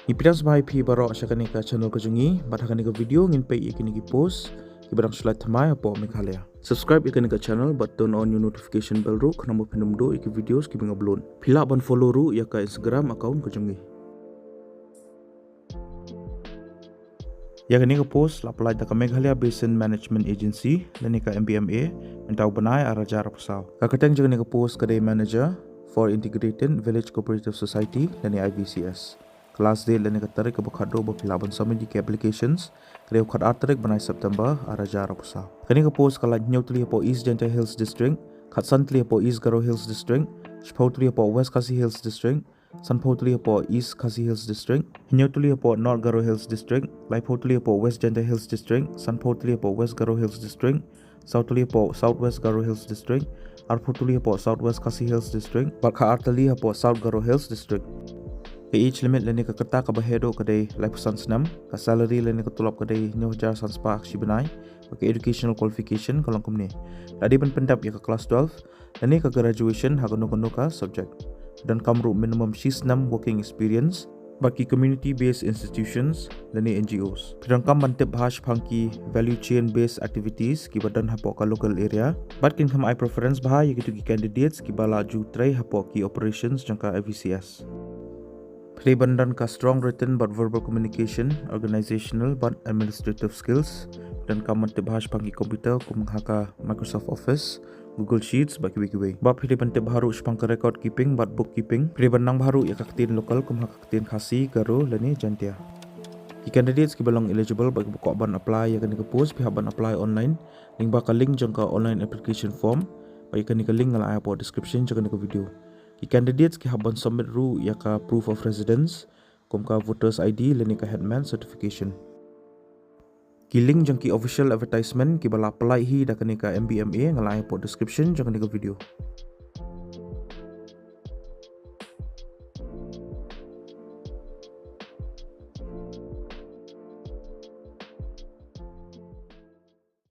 Ipidang sebagai pi baro asyakani ka channel kejungi, badhakani ka video ngin pay ikini ki post, ibadang slide thamai apo mikhalaya. Subscribe ikani ka channel but turn on your notification bell ru kana mo pinum do iki videos ki binga blon. Pila ban follow ru ya ka Instagram account kejungi. Ya kani ka post la apply ta ka Meghalaya Basin Management Agency lani ka MBMA mentau banai araja rapasau. Ka kateng jagani ka post ka day manager for Integrated Village Cooperative Society lani IVCS. Kelas D lani ka tarik ka bukhado ba pilaban summit ki applications kaya ukhat tarik banai September araja rapasau. Kani ka post kala nyotli po East Jaintia Hills District, khatsantli po East Garo Hills District, shpautli po West Khasi Hills District, Sanpotli po East Khasi Hills District, Hinyotli po North Garo Hills District, Laipotli po West Jaintia Hills District, Sanpotli po West Garo Hills District, Southli po Southwest Garo Hills District, Arpotli po Southwest Khasi Hills District, Bakha Artali po South Garo Hills District. Ka age limit lani ka kata ka bahedo kadai Laipusan senam, ka salary lani ka tulap kadai Nyohjar Sanspa Akshibanai, ka educational qualification kalong kumni. Tadi ban pendap ya ka class 12, lani ka graduation hagono-gono ka subject. Dan kamru minimum 6 working experience bagi community-based institutions dan NGOs. Pirangkam bantip bahas pangki value chain-based activities ki badan hapok ka local area. Batkin kam I preference bahaya gitu ki candidates ki bala ju tray hapok ki operations jangka IVCS. Pilih bandan ka strong written but verbal communication, organizational but administrative skills. Dan kam bantip bahas pangki komputer kum haka Microsoft Office, Google Sheets bagi wiki. Bab pilih bantip baru sepangka record keeping but bookkeeping. Pilih bandang baru ya kaktin lokal kum kaktin Khasi, Garo lani Jaintia. Ki candidates ki belong eligible bagi buka ban apply ya kani ke post pihak ban apply online. Link bakal link jangka online application form. Bagi kani ke link ngalai apa description jangka ni ke video. Ki candidates ki haban submit ru ya ka proof of residence kum ka voters ID lani ka headman certification. Ki link jang ki official advertisement ki bala apply hi da kani ka MBMA ngalai po description jang kani ka video.